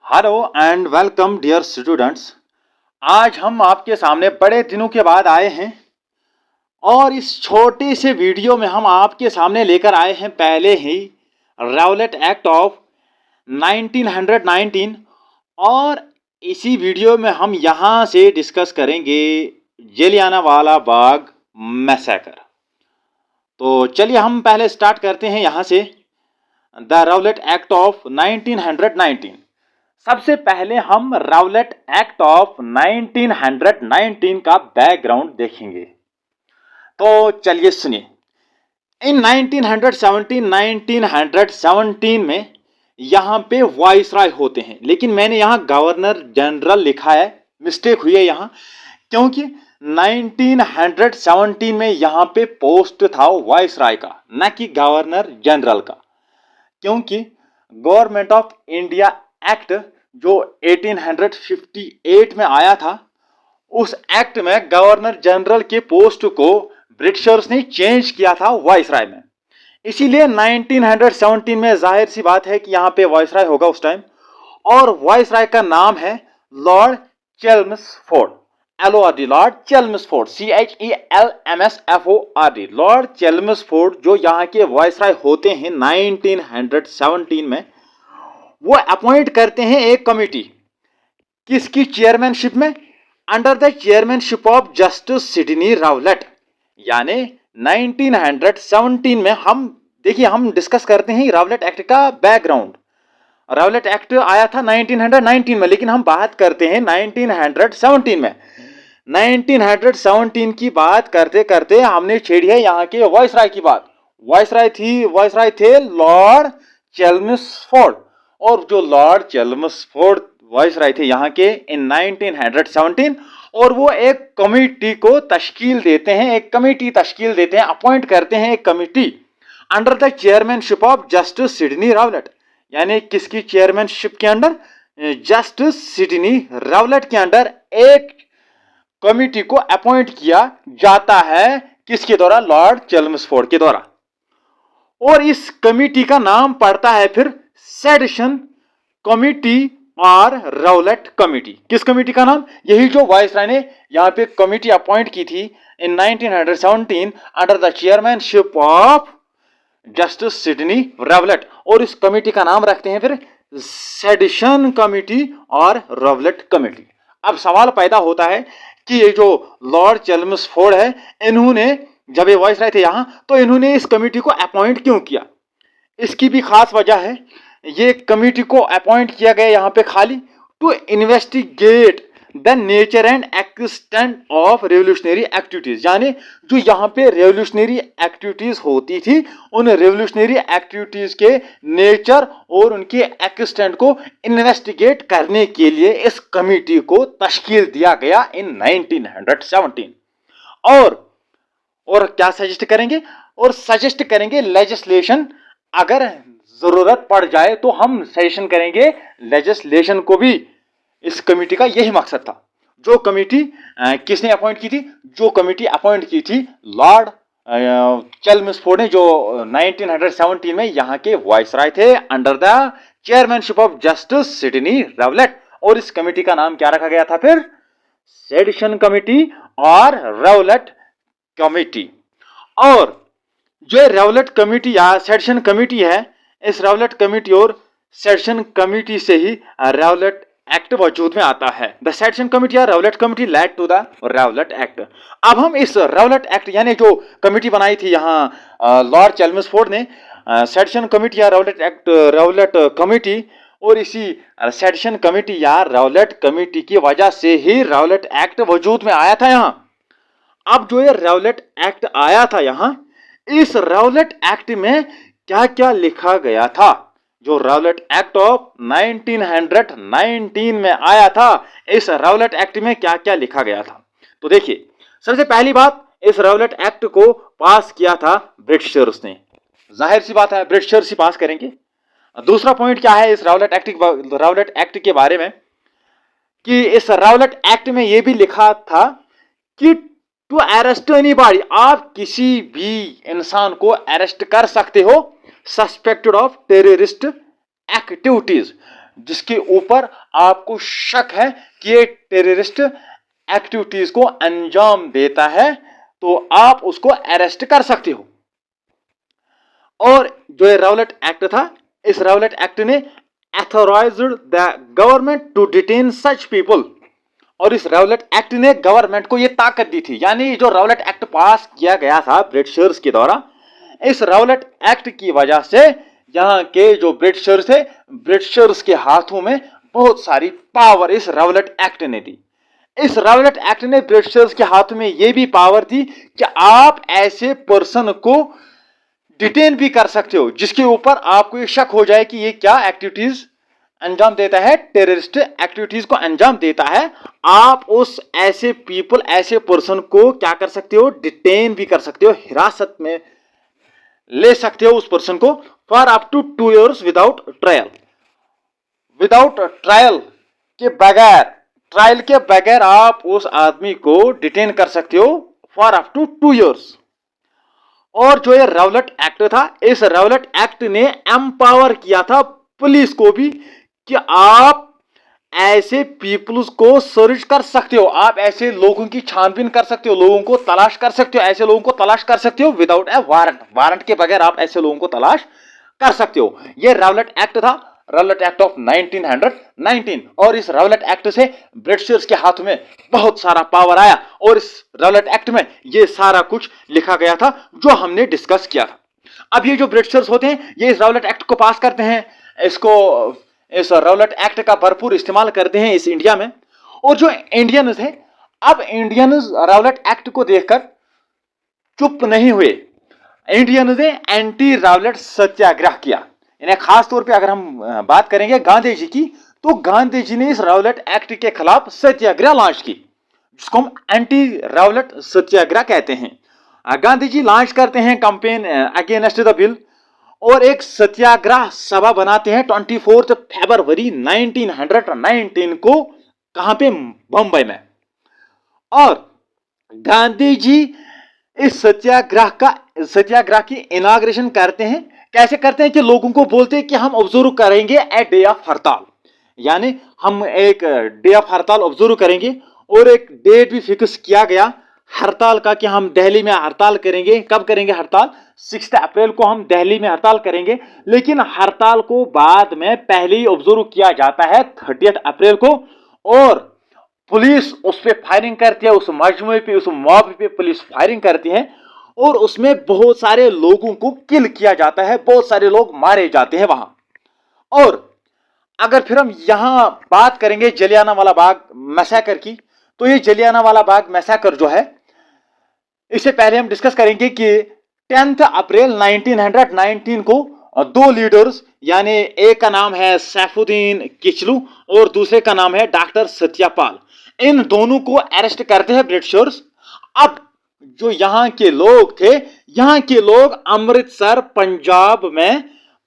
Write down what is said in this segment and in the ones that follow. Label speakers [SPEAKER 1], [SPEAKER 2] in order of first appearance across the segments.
[SPEAKER 1] Hello and welcome dear students. आज हम आपके सामने बड़े दिनों के बाद आए हैं और इस छोटे से वीडियो में हम आपके सामने लेकर आए हैं पहले ही राउलेट एक्ट ऑफ 1919 और इसी वीडियो में हम यहाँ से डिस्कस करेंगे जलियांवाला बाग मैसेकर। तो चलिए हम पहले स्टार्ट करते हैं यहाँ से द राउलेट एक्ट ऑफ 1919। सबसे पहले हम राउलेट एक्ट ऑफ 1919 का बैकग्राउंड देखेंगे। तो चलिए सुनिए। इन 1917 में यहाँ पे वाइसराय होते हैं, लेकिन मैंने यहाँ गवर्नर जनरल लिखा है, मिस्टेक हुई है यहाँ, क्योंकि 1917 में यहाँ पे पोस्ट था वाइसराय का, न कि गवर्नर जनरल का। क्योंकि गवर्नमेंट ऑफ इंडिया एक्ट जो 1858 में आया था, उस एक्ट में गवर्नर जनरल के पोस्ट को ब्रिटिशर्स ने चेंज किया था वाइसराय में। इसीलिए 1917 में जाहिर सी बात है कि यहाँ पे वाइसराय होगा उस टाइम, और वाइसराय का नाम है Lord Chelmsford, LORD, Lord Chelmsford, CHELMSFORD, Lord Chelmsford जो यहाँ के वाइसराय होते हैं 1917 में। वो अपॉइंट करते हैं एक कमिटी, किसकी चेयरमैनशिप में? Under the chairmanship of justice Sydney Rowlatt. यानी 1917 में हम देखिए, हम डिस्कस करते हैं राउलेट एक्ट का बैकग्राउंड। राउलेट एक्ट आया था 1919 में, लेकिन हम बात करते हैं 1917 में। 1917 की बात करते करते हमने छेड़ी है यहाँ के वाइसराय की बात। वाइसराय थे लॉर्ड चेल्मस्फोर्ड, और जो लॉर्ड चेल्मस्फोर्ड वाइसराय थे यहाँ के इन 1917, और वो एक कमिटी को तश्कील देते हैं, अपॉइंट करते हैं एक committee under the chairmanship of justice Sydney Rowlatt. यानी किसकी चेयरमैनशिप के अंडर? जस्टिस सिडनी राउलेट के अंडर एक कमिटी को अपॉइंट किया जाता है, किसके द्वारा? लॉर्ड चेल्मस्फोर्ड के द्वारा। और इस कमिटी का नाम पड़ता है फिर सेडिशन कमिटी और राउलेट कमिटी। किस कमिटी का नाम? यही जो वाइसराय ने यहाँ पे कमिटी अपॉइंट की थी इन 1917 under the chairmanship of justice Sydney Rowlatt, और इस कमिटी का नाम रखते हैं फिर सेडिशन कमिटी और राउलेट कमिटी। अब सवाल पैदा होता है कि ये जो लॉर्ड चेल्मस्फोर्ड है, इन्होंने जब ये वाइसराय थे यहाँ, तो इन्होंने इस कमिटी को अपॉइंट क्यों किया? इसकी भी खास वजह है। ये कमिटी को अपॉइंट किया गया यहाँ पे खाली to investigate the nature and extent of revolutionary activities. यानी जो यहाँ पे रेवोल्यूशनरी एक्टिविटीज होती थी, उन रेवोल्यूशनरी एक्टिविटीज के नेचर और उनके एक्सटेंट को इन्वेस्टिगेट करने के लिए इस कमिटी को तश्कील दिया गया इन 1917। और क्या सजेस्ट करेंगे? और सजेस्ट करेंगे लेजिस्लेशन। अगर जरूरत पड़ जाए तो हम सजेशन करेंगे लेजिस्लेशन को भी। इस कमिटी का यही मकसद था। जो कमिटी किसने अपॉइंट की थी? जो कमिटी अपॉइंट की थी लॉर्ड चेल्मस्फोर्ड ने, जो 1917 में यहाँ के वाइसराय थे under the chairmanship of justice Sydney Rowlatt. और इस कमिटी का नाम क्या रखा गया था फिर? सेडिशन कमिटी और राउलेट कमिटी। और जो राउलेट कमिटी या सेडिशन कमिटी है, इस राउलेट कमिटी और सेडिशन कमिटी से ही राउलेट एक्ट वजूद में आता है। द सेडिशन कमिटी या Rowlatt committee led to the Rowlatt act. अब हम इस राउलेट एक्ट यानी जो कमिटी बनाई थी यहाँ लॉर्ड चेल्मस्फोर्ड ने, सेडिशन कमिटी या राउलेट एक्ट, राउलेट कमिटी, और इसी सेडिशन कमिटी या राउलेट कमिटी की वजह से ही राउलेट एक्ट वजूद में आया था यहाँ। अब जो ये राउलेट एक्ट आया था यहाँ, इस राउलेट एक्ट में क्या क्या लिखा गया था? जो राउलेट एक्ट ऑफ 1919 में आया था, इस राउलेट एक्ट में क्या क्या लिखा गया था? तो देखिए, सबसे पहली बात, इस राउलेट एक्ट को पास किया था ब्रिटिशर्स ने। जाहिर सी बात है ब्रिटिशर्स ही पास करेंगे। दूसरा पॉइंट क्या है इस राउलेट एक्ट के बारे में, कि इस राउलेट एक्ट में यह भी लिखा था कि टू अरेस्ट एनीबॉडी, आप किसी भी इंसान को अरेस्ट कर सकते हो सस्पेक्टेड ऑफ टेररिस्ट एक्टिविटीज। जिसके ऊपर आपको शक है कि ये टेररिस्ट एक्टिविटीज को अंजाम देता है, तो आप उसको अरेस्ट कर सकते हो। और जो ये राउलेट एक्ट था, इस राउलेट एक्ट ने authorized the government to detain such people, और इस राउलेट एक्ट ने गवर्नमेंट को यह ताकत दी थी। यानी जो राउलेट एक्ट पास किया गया था ब्रिटिशर्स के द्वारा, इस राउलेट एक्ट की वजह से यहाँ के जो ब्रिटिशर्स थे, ब्रिटिशर्स के हाथों में बहुत सारी पावर इस राउलेट एक्ट ने दी। इस राउलेट एक्ट ने ब्रिटिशर्स के हाथों में यह भी पावर दी कि आप ऐसे पर्सन को डिटेन भी कर सकते हो जिसके ऊपर आपको ये शक हो जाए कि ये क्या एक्टिविटीज अंजाम देता है, टेररिस्ट एक्टिविटीज को अंजाम देता है। आप उस ऐसे पीपल, ऐसे पर्सन को क्या कर सकते हो, डिटेन भी कर सकते हो, हिरासत में ले सकते हो उस पर्सन को for up to 2 years without trial. Without trial के बगैर, ट्रायल के बगैर आप उस आदमी को डिटेन कर सकते हो फॉर अप टू 2 years। और जो ये राउलेट एक्ट था, इस राउलेट एक्ट ने एम्पावर किया था पुलिस को भी कि आप ऐसे पीपल्स को सर्च कर सकते हो, आप ऐसे लोगों की छानबीन कर सकते हो, लोगों को तलाश कर सकते हो, ऐसे लोगों को तलाश कर सकते हो विदाउट ए वारंट। वारंट के बगैर आप ऐसे लोगों को तलाश कर सकते हो। यह राउलेट एक्ट था, राउलेट एक्ट ऑफ 1919। और इस राउलेट एक्ट से ब्रिटिशर्स के हाथ में बहुत सारा पावर आया, और इस राउलेट एक्ट में यह सारा कुछ लिखा गया था जो हमने डिस्कस किया था। अब ये जो ब्रिटिशर्स होते हैं, ये इस राउलेट एक्ट को पास करते हैं, इस राउलेट एक्ट का भरपूर इस्तेमाल करते हैं इस इंडिया में। और जो इंडियंस हैं, अब इंडियंस राउलेट एक्ट को देखकर चुप नहीं हुए। इंडियंस ने एंटी राउलेट सत्याग्रह किया। इन्हें खास तौर पे अगर हम बात करेंगे गांधी जी की, तो गांधी जी ने इस राउलेट एक्ट के खिलाफ सत्याग्रह लॉन्च की, जिसको हम एंटी राउलेट सत्याग्रह कहते हैं। गांधी जी लॉन्च करते हैं कैंपेन अगेंस्ट द बिल, और एक सत्याग्रह सभा बनाते हैं 24 फरवरी 1919 को। कहां पे? बंबई में। और गांधी जी इस सत्याग्रह की इनाग्रेशन करते हैं। कैसे करते हैं कि लोगों को बोलते हैं कि हम ऑब्जर्व करेंगे ए डे ऑफ हड़ताल, यानी हम एक डे ऑफ हड़ताल ऑब्जर्व करेंगे। और एक डेट भी फिक्स किया गया हड़ताल का कि हम दिल्ली में हड़ताल करेंगे। कब करेंगे हड़ताल? 6 अप्रैल को हम दिल्ली में हड़ताल करेंगे। लेकिन हड़ताल को बाद में पहले ही ऑब्जर्व किया जाता है 30 अप्रैल को, और पुलिस उस पर फायरिंग करती है, उस मजमूए पे, उस मॉब पे पुलिस फायरिंग करती है, और उसमें बहुत सारे लोगों को किल किया जाता है, बहुत सारे लोग मारे जाते हैं वहां। और अगर फिर हम यहां बात करेंगे जलियांवाला बाग मैसेकर की, तो ये जलियांवाला बाग मैसेकर जो है, इससे पहले हम डिस्कस करेंगे कि 10 अप्रैल 1919 को 2 लीडर्स, यानी एक का नाम है सैफुद्दीन किचलू और दूसरे का नाम है डॉक्टर सत्यापाल, इन दोनों को अरेस्ट करते हैं ब्रिटिशर्स। अब जो यहां के लोग थे, यहां के लोग अमृतसर पंजाब में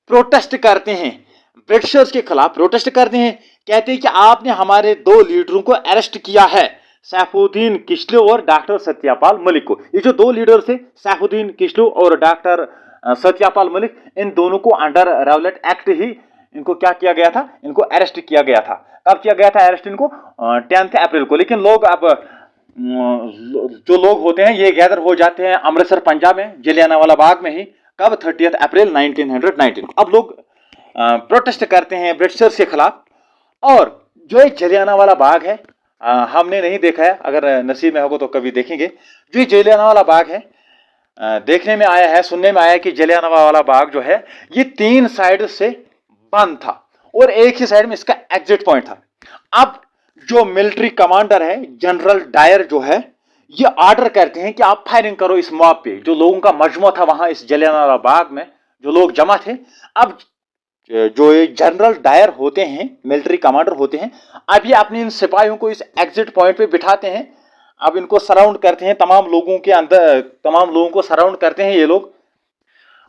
[SPEAKER 1] प्रोटेस्ट करते हैं, ब्रिटिशर्स के खिलाफ प्रोटेस्ट करते हैं। कहते हैं कि आपने हमारे 2 लीडरों को अरेस्ट किया है, सैफुद्दीन किचलू और डॉक्टर सत्यापाल मलिक को। ये जो 2 लीडर थे, सैफुद्दीन किचलू और डॉक्टर सत्यापाल मलिक, इन दोनों को अंडर राउलेट एक्ट ही इनको क्या किया गया था? इनको अरेस्ट किया गया था। कब किया गया था अरेस्ट इनको? 10 अप्रैल को। लेकिन लोग अब जो लोग होते हैं ये गैदर हो जाते हैं अमृतसर पंजाब में, जलियांवाला बाग में ही। कब? 30 अप्रैल 1919। अब लोग प्रोटेस्ट करते हैं ब्रिटिशर्स के खिलाफ। और जो एक जलियांवाला बाग है, हमने नहीं देखा है, अगर नसीब में होगा तो कभी देखेंगे। जो जलियांवाला बाग है, देखने में आया है, सुनने में आया है कि जलियांवाला बाग जो है ये 3 साइड से बंद था और एक ही साइड में इसका एग्जिट पॉइंट था। अब जो मिलिट्री कमांडर है जनरल डायर जो है, ये ऑर्डर करते हैं कि आप फायरिंग करो इस मॉब पे। जो लोगों का मजमा था वहां इस जलियांवाला बाग में, जो लोग जमा थे, अब जो ये जनरल डायर होते हैं, मिलिट्री कमांडर होते हैं, अब ये अपने इन सिपाहियों को इस एग्जिट पॉइंट पे बिठाते हैं। अब इनको सराउंड करते हैं, तमाम लोगों को सराउंड करते हैं ये लोग।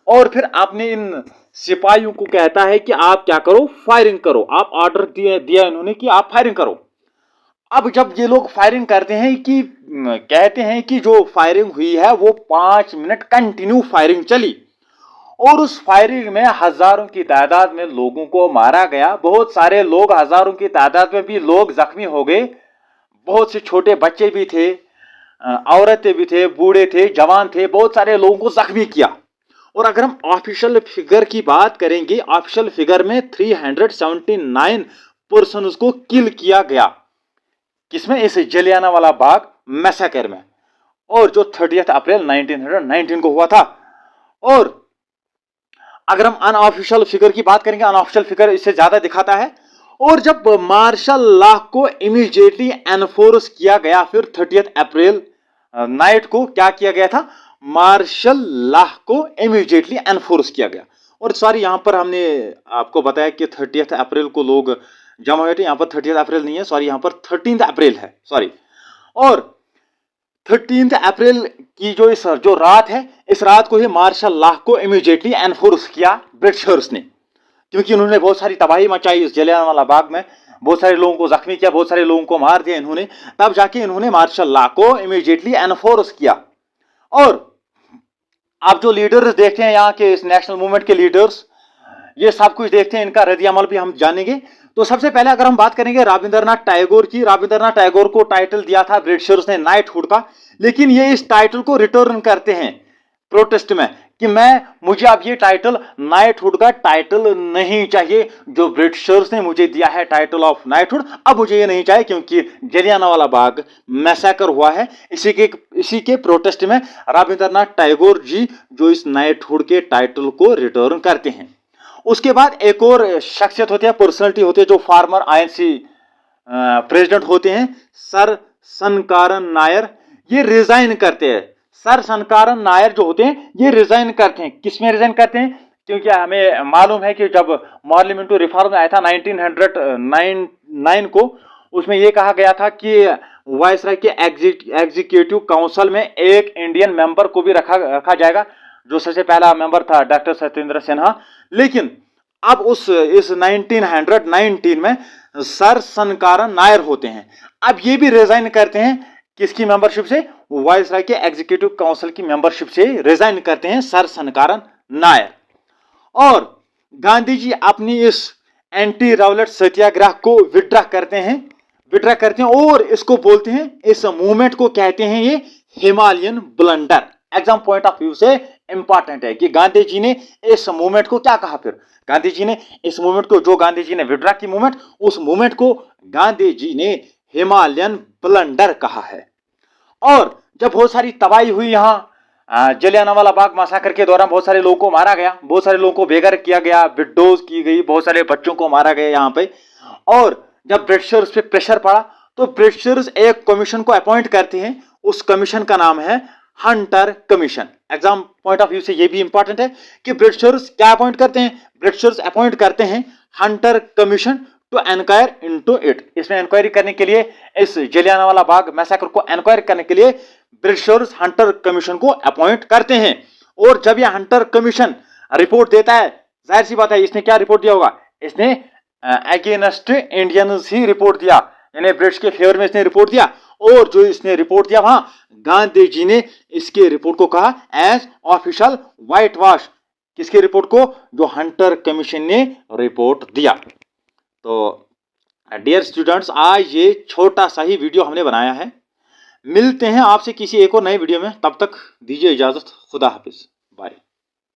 [SPEAKER 1] और फिर आपने इन सिपाहियों को कहता है कि आप क्या करो? फायरिंग करो। आप ऑर्डर दिया इन्होंने कि आप फायरिंग करो। अब जब ये लोग फायरिंग करते हैं कि कहते हैं कि जो फायरिंग हुई है वो 5 मिनट कंटिन्यू फायरिंग चली, और उस फायरिंग में हजारों की तादाद में लोगों को मारा गया। बहुत सारे लोग, हजारों की तादाद में भी लोग जख्मी हो गए। बहुत से छोटे बच्चे भी थे, औरतें भी थे, बूढ़े थे, जवान थे, बहुत सारे लोगों को जख्मी किया। और अगर हम ऑफिशियल फिगर की बात करेंगे, ऑफिशियल फिगर में 379 पर्सन उसको किल किया गया। किसमें? इस जलियांवाला बाग मैसेकर में, और जो 30 अप्रैल 1919 को हुआ था। और अगर हम अनऑफिशियल फिगर की बात करेंगे, अनऑफिशियल फिगर इससे ज्यादा दिखाता है। और जब मार्शल लॉ को इमीडिएटली एनफोर्स किया गया, फिर 30 अप्रैल नाइट को क्या किया गया था? मार्शल लॉ को इमीडिएटली एनफोर्स किया गया। और सॉरी, यहां पर हमने आपको बताया कि 30 अप्रैल को लोग जमा हुए थे। यहां पर 30 अप्रैल नहीं है, सॉरी, यहां पर 13 अप्रैल है, सॉरी। और 13 अप्रैल की जो रात है, इस रात को ही मार्शल लॉ को इमीडिएटली एनफोर्स किया ब्रिटिशर्स ने, क्योंकि उन्होंने बहुत सारी तबाही मचाई इस जलियांवाला बाग में, बहुत सारे लोगों को जख्मी किया, बहुत सारे लोगों को मार दिया इन्होंने। तब जाके इन्होंने मार्शल लॉ को इमीडिएटली एनफोर्स किया। और आप जो लीडर्स देखते हैं यहाँ के, इस नेशनल मूवमेंट के लीडर्स, ये सब कुछ देखते हैं, इनका रद्द-ए-अमल भी हम जानेंगे। तो सबसे पहले अगर हम बात करेंगे रविंद्रनाथ टैगोर की, रविंद्रनाथ टैगोर को टाइटल दिया था ब्रिटिशर्स ने नाइटहुड का, लेकिन ये इस टाइटल को रिटर्न करते हैं प्रोटेस्ट में कि मुझे अब ये टाइटल नाइटहुड का टाइटल नहीं चाहिए। जो ब्रिटिशर्स ने मुझे दिया है टाइटल ऑफ नाइटहुड, अब मुझे ये नहीं चाहिए, क्योंकि जलियांवाला बाग मैसेकर हुआ है। इसी के प्रोटेस्ट में रविंद्रनाथ टैगोर जी जो इस नाइटहुड के टाइटल को रिटर्न करते हैं। उसके बाद एक और शख्सियत होती है, पर्सनैलिटी होती है, जो फॉर्मर आईएनसी प्रेसिडेंट होते हैं, सर सनकारन नायर। ये रिजाइन करते हैं। सर सनकारन नायर जो होते हैं, ये रिजाइन करते हैं। किसमें रिजाइन करते हैं? क्योंकि हमें मालूम है कि जब पार्लियामेंट्री रिफॉर्म आया था 1909 को, उसमें यह कहा गया था कि वायसराय के एग्जीक्यूटिव काउंसिल में एक इंडियन मेंबर को भी रखा जाएगा, जो सबसे पहला मेंबर था डॉक्टर सत्येंद्र सिन्हा। लेकिन अब इस 1919 में सर सनकारन नायर होते हैं। अब ये भी रिजाइन करते हैं किसकी मेंबरशिप से? वायसराय के एग्जीक्यूटिव काउंसिल की मेंबरशिप से रिजाइन करते हैं सर सनकारन नायर। और गांधी जी अपनी इस एंटी रावलेट सत्याग्रह को विड्रॉ करते हैं और इसको बोलते हैं, इस मूवमेंट को कहते हैं ये Himalayan blunder. Exam point of view से इंपॉर्टेंट है कि गांधी जी ने इस मूवमेंट को क्या कहा। फिर गांधी जी ने इस मूवमेंट को, जो गांधी जी ने विड्रॉ की मूवमेंट, उस मूवमेंट को गांधी जी ने हिमालयन ब्लंडर कहा है। और जब बहुत सारी तबाही हुई यहाँ जलियांवाला बाग मैसेकर के दौरान, बहुत सारे लोगों को मारा गया, बहुत सारे लोगों को बेघर किया गया, विडोज की गई, बहुत सारे बच्चों को मारा गया यहाँ पे। और जब ब्रिटिशर्स पे प्रेशर पड़ा तो ब्रिटिशर्स एक कमीशन को अपॉइंट करते हैं। उस कमीशन का नाम है Hunter commission. Exam point of view से ये भी इंपॉर्टेंट है कि ब्रिटिशर्स क्या अपॉइंट करते हैं? ब्रिटिशर्स अपॉइंट करते हैं Hunter commission to enquire into it. इसमें इंक्वायरी करने के लिए, इस जलियांवाला बाग मैसेकर को एनक्वायर करने के लिए ब्रिटिशर्स हंटर कमीशन को अपॉइंट करते हैं। और जब यह हंटर कमीशन रिपोर्ट देता है, जाहिर सी बात है इसने क्या रिपोर्ट दिया होगा? इसने अगेंस्ट इंडियंस ही रिपोर्ट दिया, यानी ब्रिटिश के फेवर में इसने रिपोर्ट दिया। और जो इसने रिपोर्ट दिया, वहां गांधी जी ने इसके रिपोर्ट को कहा एज ऑफिशियल व्हाइट वॉश। किसकी रिपोर्ट को? जो हंटर कमीशन ने रिपोर्ट दिया। तो डियर स्टूडेंट्स, आज ये छोटा सा ही वीडियो हमने बनाया है। मिलते हैं आपसे किसी एक और नए वीडियो में, तब तक दीजिए इजाजत। खुदा हाफिज, बाय।